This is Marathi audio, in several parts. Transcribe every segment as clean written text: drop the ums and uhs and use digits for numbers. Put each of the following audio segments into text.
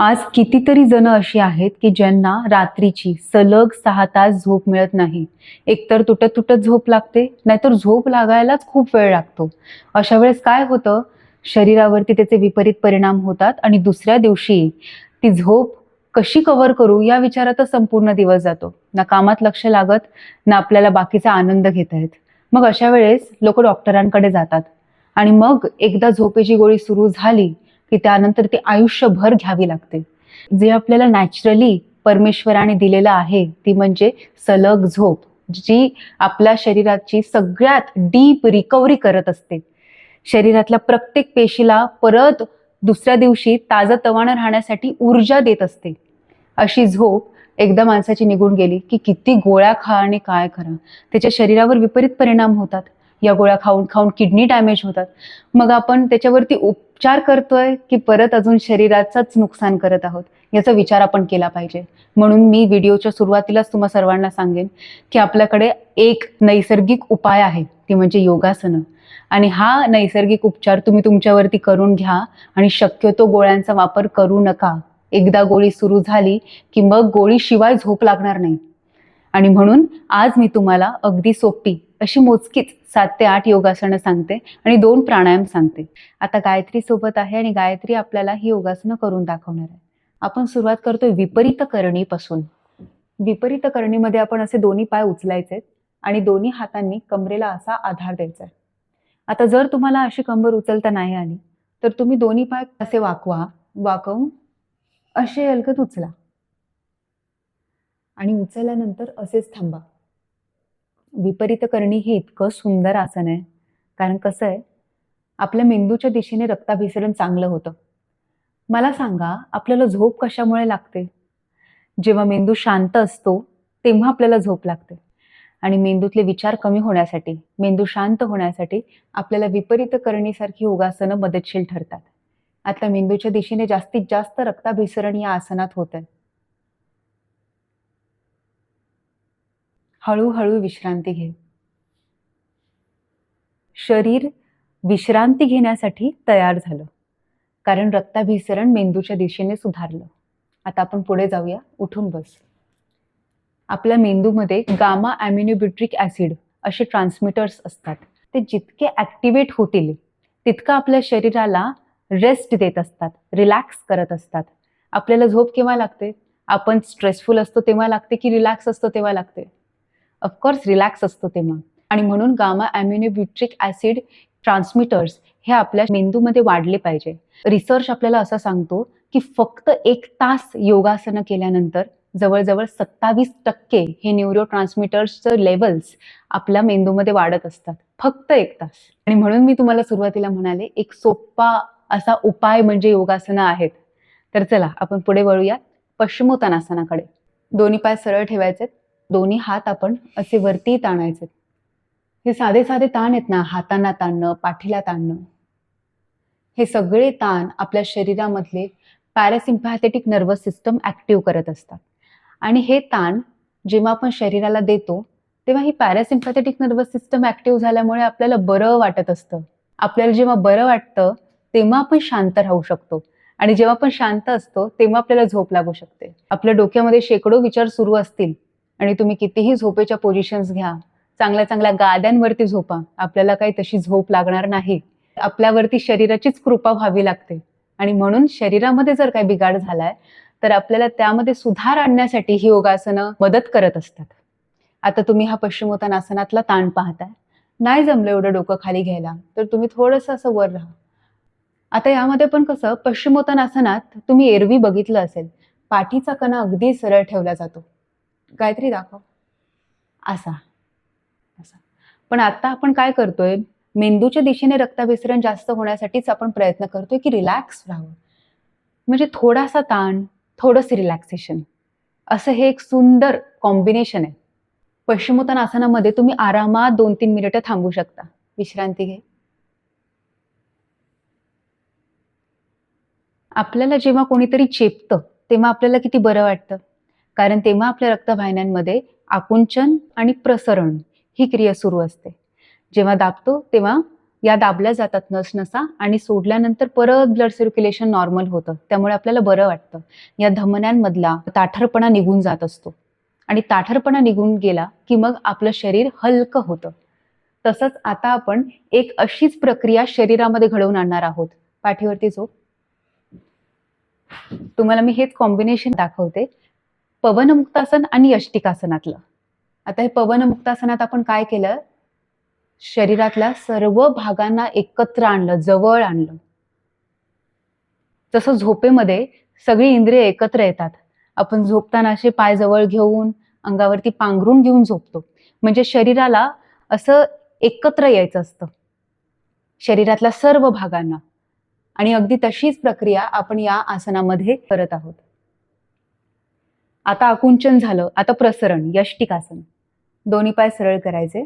आज कितीतरी जण अशी आहेत की ज्यांना रात्रीची सलग 6 तास झोप मिळत नाही. एकतर तुटत तुटत झोप लागते, नाहीतर झोप लागायलाच खूप वेळ लागतो. अशा वेळेस काय होतं, शरीरावरती त्याचे विपरीत परिणाम होतात आणि दुसऱ्या दिवशी ती झोप कशी कव्हर करू या विचारातच संपूर्ण दिवस जातो. ना कामात लक्ष लागत, ना आपल्याला बाकीचा आनंद घेता येत. मग अशा वेळेस लोक डॉक्टरांकडे जातात आणि मग एकदा झोपेची गोळी सुरू झाली की त्यानंतर ती आयुष्यभर घ्यावी लागते. जे आपल्याला नॅचरली परमेश्वराने दिलेलं आहे ती म्हणजे सलग झोप, जी आपल्या शरीराची सगळ्यात डीप रिकव्हरी करत असते. शरीरातल्या प्रत्येक पेशीला परत दुसऱ्या दिवशी ताजंतवानं राहण्यासाठी ऊर्जा देत असते. अशी झोप एकदा माणसाची निघून गेली की किती गोळ्या खा आणि काय करा, त्याच्या शरीरावर विपरीत परिणाम होतात. या गोळ्या खाऊन खाऊन किडनी डॅमेज होतात. मग आपण त्याच्यावरती उपचार करतोय की परत अजून शरीराचंच नुकसान करत आहोत, याचा विचार आपण केला पाहिजे. म्हणून मी व्हिडिओच्या सुरुवातीलाच तुम्हा सर्वांना सांगेन की आपल्याकडे एक नैसर्गिक उपाय आहे, ती म्हणजे योगासनं. आणि हा नैसर्गिक उपचार तुम्ही तुमच्यावरती करून घ्या आणि शक्यतो गोळ्यांचा वापर करू नका. एकदा गोळी सुरू झाली की मग गोळीशिवाय झोप लागणार नाही. आणि म्हणून आज मी तुम्हाला अगदी सोपी अशी मोजकीच 7 ते 8 योगासनं सांगते आणि 2 प्राणायाम सांगते. आता गायत्री सोबत आहे आणि गायत्री आपल्याला ही योगासनं करून दाखवणार आहे. आपण सुरुवात करतोय विपरीत करणीपासून. विपरीत करणीमध्ये आपण असे दोन्ही पाय उचलायचे आणि दोन्ही हातांनी कमरेला असा आधार द्यायचा. आता जर तुम्हाला अशी कंबर उचलता नाही आली तर तुम्ही दोन्ही पाय असे वाकवून असे अलगद उचला आणि उचलल्यानंतर असेच थांबा. विपरीत करणी हे इतकं सुंदर आसन आहे, कारण कसं आहे, आपल्या मेंदूच्या दिशेने रक्ताभिसरण चांगलं होतं. मला सांगा, आपल्याला झोप कशामुळे लागते? जेव्हा मेंदू शांत असतो तेव्हा आपल्याला झोप लागते. आणि मेंदूतले विचार कमी होण्यासाठी, मेंदू शांत होण्यासाठी आपल्याला विपरीत करणीसारखी योगासनं मदतशीर ठरतात. आता मेंदूच्या दिशेने जास्तीत जास्त रक्ताभिसरण या आसनात होत आहे. हळूहळू विश्रांती घे. शरीर विश्रांती घेण्यासाठी तयार झालं, कारण रक्ताभिसरण मेंदूच्या दिशेने सुधारलं. आता आपण पुढे जाऊया. उठून बस. आपल्या मेंदूमध्ये गामा ॲमिनोब्युट्रिक ॲसिड असे ट्रान्समिटर्स असतात. ते जितके ॲक्टिवेट होतील तितकं आपल्या शरीराला रेस्ट देत असतात, रिलॅक्स करत असतात. आपल्याला झोप केव्हा लागते? आपण स्ट्रेसफुल असतो तेव्हा लागते की रिलॅक्स असतो तेव्हा लागते? ऑफकोर्स रिलॅक्स असतो तेव्हा. आणि म्हणून गामा ॲमिनोब्युट्रिक ॲसिड ट्रान्समिटर्स हे आपल्या मेंदूमध्ये वाढले पाहिजे. रिसर्च आपल्याला असं सांगतो की फक्त 1 तास योगासनं केल्यानंतर जवळजवळ 27% हे न्यूरो ट्रान्समिटर्सचं लेवल्स आपल्या मेंदूमध्ये वाढत असतात. फक्त 1 तास. आणि म्हणून मी तुम्हाला सुरुवातीला म्हणाले, एक सोपा असा उपाय म्हणजे योगासनं आहेत. तर चला आपण पुढे वळूयात पश्चिमोत्तानासनाकडे. दोन्ही पाय सरळ ठेवायचे, दोन्ही हात आपण असे वरती ताणायचे. हे साधे साधे ताण आहेत ना, हातांना ताणणं, पाठीला ताणणं, हे सगळे ताण आपल्या शरीरामधले पॅरासिम्पॅथेटिक नर्वस सिस्टम ॲक्टिव्ह करत असतात. आणि हे ताण जेव्हा आपण शरीराला देतो तेव्हा ही पॅरासिम्पॅथेटिक नर्वस सिस्टम ॲक्टिव्ह झाल्यामुळे आपल्याला बरं वाटत असतं. आपल्याला जेव्हा बरं वाटतं तेव्हा आपण शांत राहू शकतो आणि जेव्हा आपण शांत असतो तेव्हा आपल्याला झोप लागू शकते. आपल्या डोक्यामध्ये शेकडो विचार सुरू असतील आणि तुम्ही कितीही झोपेच्या पोझिशन्स घ्या, चांगल्या चांगल्या गाद्यांवरती झोपा, आपल्याला काही तशी झोप लागणार नाही. आपल्यावरती शरीराचीच कृपा व्हावी लागते. आणि म्हणून शरीरामध्ये जर काही बिघाड झालाय तर आपल्याला त्यामध्ये सुधार आणण्यासाठी ही योगासनं मदत करत असतात. आता तुम्ही हा पश्चिमोत्तानासनातला ताण पाहताय. नाही जमलं एवढं डोकं खाली घ्यायला तर तुम्ही थोडंसं असं वर राहा. आता यामध्ये पण कसं, पश्चिमोत्तानासनात तुम्ही एरवी बघितलं असेल, पाठीचा कणा अगदी सरळ ठेवला जातो. गायत्री दाखव. असा असा. पण आता आपण काय करतोय, मेंदूच्या दिशेने रक्ताभिसरण जास्त होण्यासाठीच आपण प्रयत्न करतोय की रिलॅक्स राहावं. म्हणजे थोडासा ताण, थोडंसं रिलॅक्सेशन, असं हे एक सुंदर कॉम्बिनेशन आहे. पश्चिमोत्तानासनामध्ये तुम्ही आरामात 2-3 मिनिटं थांबू शकता. विश्रांती घे. आपल्याला जेव्हा कोणीतरी चेपतं तेव्हा आपल्याला किती बरं वाटतं, कारण तेव्हा आपल्या रक्तवाहिन्यांमध्ये आकुंचन आणि प्रसरण ही क्रिया सुरू असते. जेव्हा दाबतो तेव्हा या दाबल्या जातात नसा आणि सोडल्यानंतर परत ब्लड सर्क्युलेशन नॉर्मल होतं, त्यामुळे आपल्याला बरं वाटतं. या धमन्यांमधला ताठरपणा निघून जात असतो आणि ताठरपणा निघून गेला की मग आपलं शरीर हलकं होतं. तसंच आता आपण एक अशीच प्रक्रिया शरीरामध्ये घडवून आणणार आहोत. पाठीवरती झोप. तुम्हाला मी हेच कॉम्बिनेशन दाखवते, पवनमुक्तासन आणि यष्टिकासनातलं. आता हे पवनमुक्तासनात आपण काय केलं, शरीरातल्या सर्व भागांना एकत्र आणलं, जवळ आणलं. जसं झोपेमध्ये सगळी इंद्रिय एकत्र येतात, आपण झोपताना असे पाय जवळ घेऊन अंगावरती पांघरून घेऊन झोपतो, म्हणजे शरीराला असं एकत्र यायचं असतं, शरीरातल्या सर्व भागांना. आणि अगदी तशीच प्रक्रिया आपण या आसनामध्ये करत आहोत. आता आकुंचन झालं, आता प्रसरण, यष्टिकासन. दोन्ही पाय सरळ करायचे.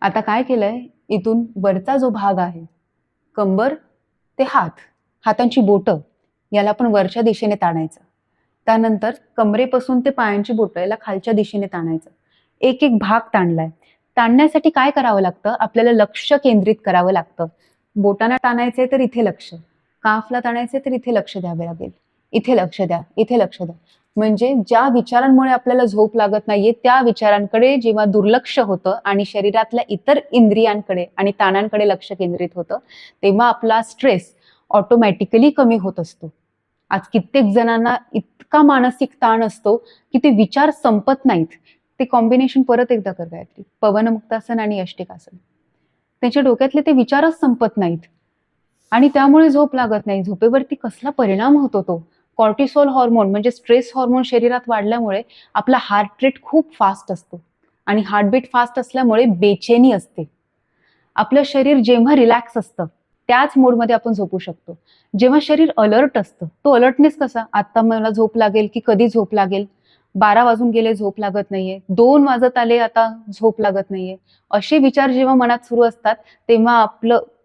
आता काय केलंय, इथून वरचा जो भाग आहे, कंबर ते हात, हातांची बोटं, याला आपण वरच्या दिशेने ताणायचं. त्यानंतर कमरेपासून ते पायांची बोटं याला खालच्या दिशेने ताणायचं. एक एक भाग ताणलाय. ताणण्यासाठी काय करावं लागतं, आपल्याला लक्ष केंद्रित करावं लागतं. बोटांना ताणायचे तर इथे लक्ष, काफला ताणायचे तर इथे लक्ष द्यावे लागेल. इथे लक्ष द्या, इथे लक्ष द्या. म्हणजे ज्या विचारांमुळे आपल्याला झोप लागत नाहीये त्या विचारांकडे जेव्हा दुर्लक्ष होतं आणि शरीरातल्या इतर इंद्रियांकडे आणि ताणांकडे लक्ष केंद्रित होतं, तेव्हा आपला स्ट्रेस ऑटोमॅटिकली कमी होत असतो. आज कित्येक जणांना इतका मानसिक ताण असतो की ते विचार संपत नाहीत. ते कॉम्बिनेशन परत एकदा कर गायत्री, पवनमुक्तासन आणि यष्टिकासन. त्याच्या डोक्यातले ते विचारच संपत नाहीत आणि त्यामुळे झोप लागत नाही. झोपेवरती कसला परिणाम होतो तो, कॉर्टिसोल हॉर्मोन म्हणजे स्ट्रेस हॉर्मोन शरीरात वाढल्यामुळे आपला हार्ट रेट खूप फास्ट असतो आणि हार्टबीट फास्ट असल्यामुळे बेचैनी असते. आपलं शरीर जेव्हा रिलॅक्स असतं त्याच मोडमध्ये आपण झोपू शकतो. जेव्हा शरीर अलर्ट असतं, तो अलर्टनेस कसा, आता मला झोप लागेल की कधी झोप लागेल, 12 वाजून गेले झोप लागत नाहीये, 2 वाजत आले आता झोप लागत नाहीये, असे विचार जेव्हा मनात सुरू असतात तेव्हा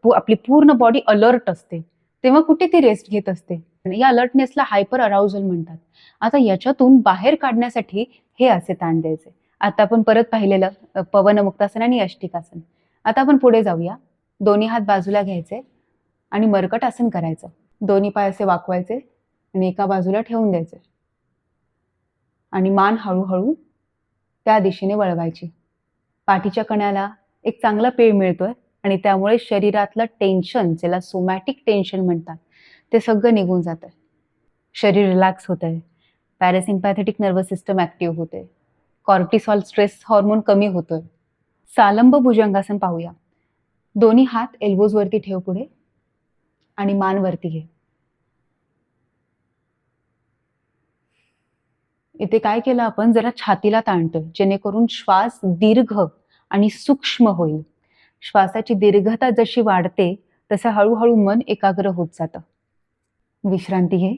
आपली पूर्ण बॉडी अलर्ट असते, तेव्हा कुठे ती रेस्ट घेत असते. या अलर्टनेसला हायपर अराउजल म्हणतात. आता याच्यातून बाहेर काढण्यासाठी हे असे ताण द्यायचे. आता आपण परत पाहिलेलं पवनमुक्तासन आणि यष्टिकासन. आता आपण पुढे जाऊया. दोन्ही हात बाजूला घ्यायचे आणि मर्कट आसन करायचं. दोन्ही पाय असे वाकवायचे आणि एका बाजूला ठेवून द्यायचे आणि मान हळूहळू त्या दिशेने वळवायची. पाठीच्या कण्याला एक चांगला पेळ मिळतोय आणि त्यामुळे शरीरातलं टेन्शन, ज्याला सोमॅटिक टेन्शन म्हणतात, ते सगळं निघून जातंय. शरीर रिलॅक्स होतंय, पॅरासिम्पॅथेटिक नर्वस सिस्टम ऍक्टिव्ह होते, कॉर्टिसॉल स्ट्रेस हॉर्मोन कमी होतोय. सालंब भुजंगासन पाहूया. दोन्ही हात एल्बोज वरती ठेव पुढे आणि मान वरती घे. इथे काय केलं आपण, जरा छातीला ताणतोय जेणेकरून श्वास दीर्घ आणि सूक्ष्म होईल. श्वासाची दीर्घता जशी वाढते तसं हळूहळू मन एकाग्र होत जातं. विश्रांती घे.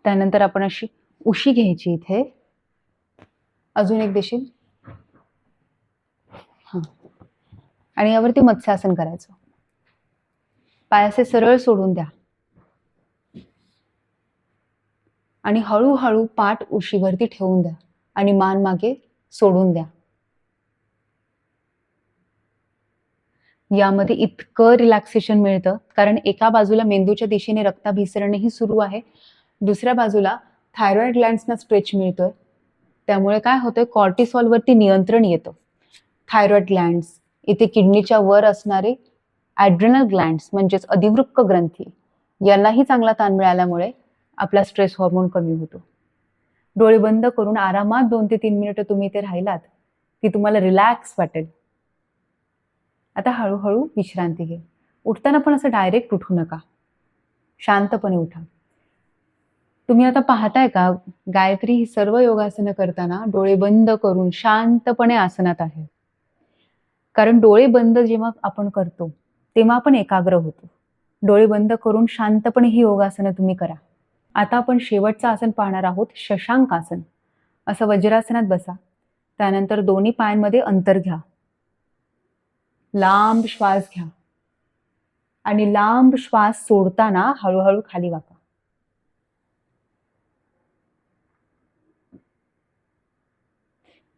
त्यानंतर आपण अशी उशी घ्यायची इथे. अजून एक देशील. हा. आणि यावरती मत्स्यासन करायचं. पाय असे सरळ सोडून द्या आणि हळूहळू पाठ उशीवरती ठेवून द्या आणि मान मागे सोडून द्या. यामध्ये इतकं रिलॅक्सेशन मिळतं कारण एका बाजूला मेंदूच्या दिशेने रक्ताभिसरणही सुरू आहे, दुसऱ्या बाजूला थायरॉइड ग्लँड्सना स्ट्रेच मिळतोय. त्यामुळे काय होतंय, कॉर्टिसॉलवरती नियंत्रण येतं. थायरॉइड ग्लँड्स, इथे किडनीच्या वर असणारे ॲड्रिनल ग्लँड्स म्हणजेच अधिवृक्क ग्रंथी, यांनाही चांगला ताण मिळाल्यामुळे आपला स्ट्रेस हॉर्मोन कमी होतो. डोळे बंद करून आरामात 2 ते 3 मिनिटं तुम्ही इथे राहिलात की तुम्हाला रिलॅक्स वाटेल. आता हळूहळू विश्रांती घे. उठताना पण असं डायरेक्ट उठू नका, शांतपणे उठा. तुम्ही आता पाहताय का, गायत्री ही सर्व योगासनं करताना डोळे बंद करून शांतपणे आसनात आहे. कारण डोळे बंद जेव्हा आपण करतो तेव्हा आपण एकाग्र होतो. डोळे बंद करून शांतपणे ही योगासनं तुम्ही करा. आता आपण शेवटचं आसन पाहणार आहोत, शशांक आसन. असं वज्रासनात बसा. त्यानंतर दोन्ही पायांमध्ये अंतर घ्या. लांब श्वास घ्या आणि लांब श्वास सोडताना हळूहळू खाली वाका.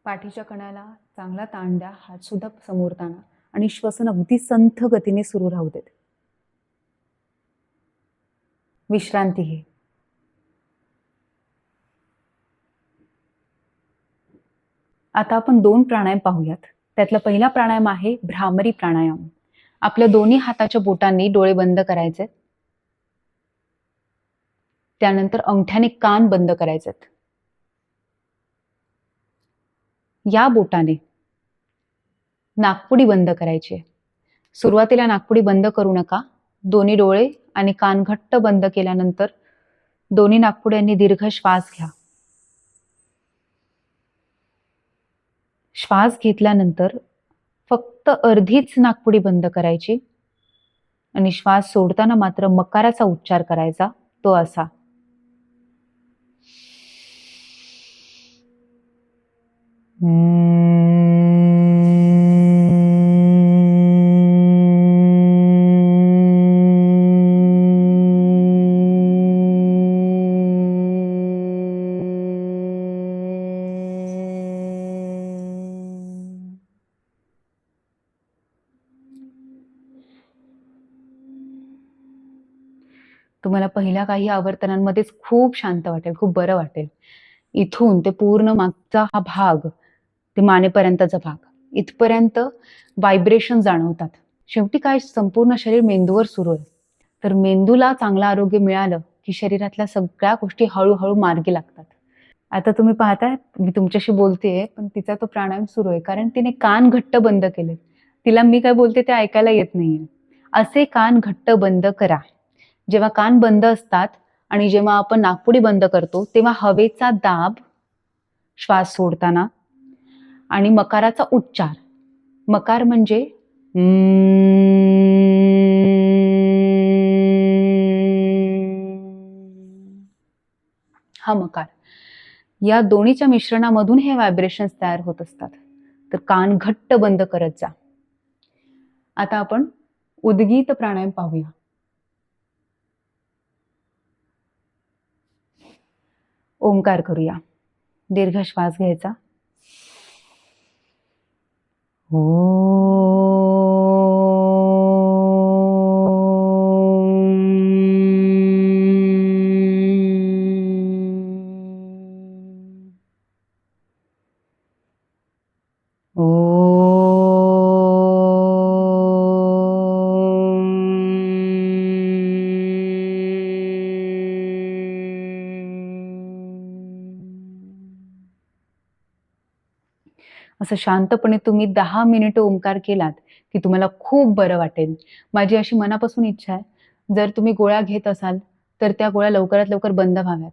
पाठीच्या कण्याला चांगला ताण द्या, हात सुद्धा समोर ताणा आणि श्वसन अगदी संथ गतीने सुरू राहू देत. विश्रांती घे. आता आपण 2 प्राणायाम पाहूयात. त्यातला पहिला प्राणायाम आहे भ्रामरी प्राणायाम. आपल्या दोन्ही हाताच्या बोटांनी डोळे बंद करायचे. त्यानंतर अंगठ्याने कान बंद करायचेत. या बोटाने नाकपुडी बंद करायची आहे. सुरुवातीला नाकपुडी बंद करू नका. दोन्ही डोळे आणि कान घट्ट बंद केल्यानंतर दोन्ही नाकपुड्यांनी दीर्घ श्वास घ्या. श्वास घेतल्यानंतर फक्त अर्धीच नाकपुडी बंद करायची आणि श्वास सोडताना मात्र मकाराचा उच्चार करायचा, तो असा. तुम्हाला पहिल्या काही आवर्तनांमध्येच खूप शांत वाटेल, खूप बरं वाटेल. इथून ते पूर्ण मागचा हा भाग, ते मानेपर्यंतचा भाग, इथपर्यंत व्हायब्रेशन जाणवतात. शेवटी काय, संपूर्ण शरीर मेंदूवर सुरू आहे. तर मेंदूला चांगलं आरोग्य मिळालं की शरीरातल्या सगळ्या गोष्टी हळूहळू मार्गी लागतात. आता तुम्ही पाहताय मी तुमच्याशी बोलतेय पण तिचा तो प्राणायाम सुरू आहे, कारण तिने कान घट्ट बंद केले. तिला मी काय बोलते ते ऐकायला येत नाहीये. असे कान घट्ट बंद करा. जेव्हा कान बंद असतात आणि जेव्हा आपण नाकपुडी बंद करतो तेव्हा हवेचा दाब श्वास सोडताना आणि मकाराचा उच्चार. मकार म्हणजे हा मकार. या दोन्हीच्या मिश्रणामधून हे व्हायब्रेशन्स तयार होत असतात. तर कान घट्ट बंद करत जा. आता आपण उद्गीत प्राणायाम पाहूया. ओंकार करूया. दीर्घ श्वास घ्यायचा. असं शांतपणे तुम्ही 10 मिनिटं ओंकार केलात की तुम्हाला खूप बरं वाटेल. माझी अशी मनापासून इच्छा आहे, जर तुम्ही गोळ्या घेत असाल तर त्या गोळ्या लवकरात लवकर बंद व्हाव्यात.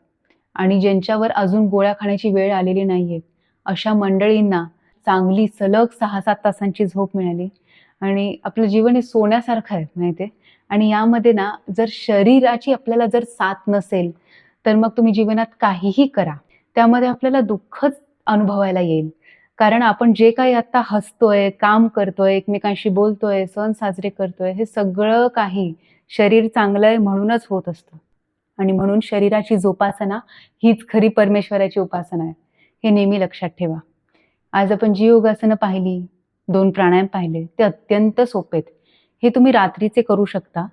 आणि ज्यांच्यावर अजून गोळ्या खाण्याची वेळ आलेली नाहीये अशा मंडळींना चांगली सलग 6-7 तासांची झोप मिळाली आणि आपलं जीवन हे सोन्यासारखं आहे माहितीये. आणि यामध्ये ना जर शरीराची आपल्याला जर साथ नसेल तर मग तुम्ही जीवनात काहीही करा, त्यामध्ये आपल्याला दुःखच अनुभवायला येईल. कारण आपण जे काही आता हसतोय, काम करतोय, एकमेकांशी बोलतोय, सण साजरे करतोय, हे सगळं काही शरीर चांगलं आहे म्हणूनच होत असतं. आणि म्हणून शरीराची जोपासना हीच खरी परमेश्वराची उपासना आहे, हे नेहमी लक्षात ठेवा. आज आपण जी योगासनं पाहिली, 2 प्राणायाम पाहिले, ते अत्यंत सोपे आहेत. हे तुम्ही रात्रीचे करू शकता.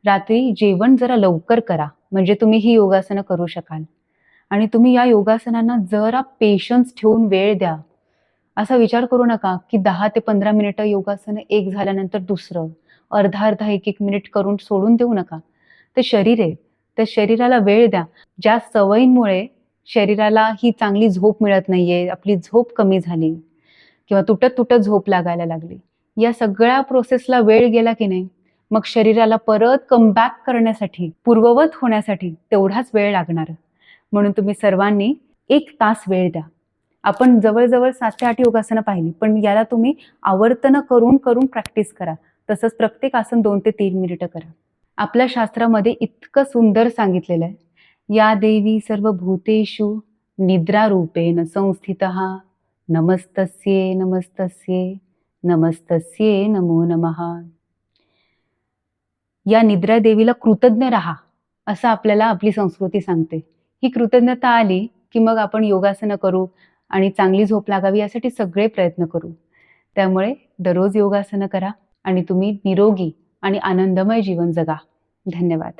रात्री जेवण जरा लवकर करा, म्हणजे तुम्ही ही योगासनं करू शकाल. आणि तुम्ही या योगासनांना जरा पेशन्स ठेवून वेळ द्या. असा विचार करू नका की 10 ते 15 मिनिटं योगासन एक झाल्यानंतर दुसरं, अर्धा-अर्धा, 1-1 मिनिट करून सोडून देऊ नका. ते शरीर आहे, त्या शरीराला वेळ द्या. ज्या सवयींमुळे शरीराला ही चांगली झोप मिळत नाहीये, आपली झोप कमी झाली किंवा तुटत-तुटत झोप लागायला लागली, या सगळ्या प्रोसेसला वेळ गेला की नाही, मग शरीराला परत कमबॅक करण्यासाठी, पूर्ववत होण्यासाठी तेवढाच वेळ लागणार. म्हणून तुम्ही सर्वांनी 1 तास वेळ द्या. आपण जवळजवळ 7 ते 8 योगासनं पाहिली, पण याला तुम्ही आवर्तन करून करून प्रॅक्टिस करा. तसंच प्रत्येक आसन 2 ते 3 मिनिटं करा. आपल्या शास्त्रामध्ये इतकं सुंदर सांगितलेलं आहे, या देवी सर्वभूतेषु निद्रारूपेण संस्थितः नमस्तस्ये नमस्तस्ये नमस्तस्ये नमो नमः. या निद्रा देवीला कृतज्ञ राहा, असं आपल्याला आपली संस्कृती सांगते. ही कृतज्ञता आली की मग आपण योगासनं करू, आणि चांगली झोप लागावी यासाठी सगळे प्रयत्न करू. त्यामुळे दररोज योगासनं करा आणि तुम्ही निरोगी आणि आनंदमय जीवन जगा. धन्यवाद.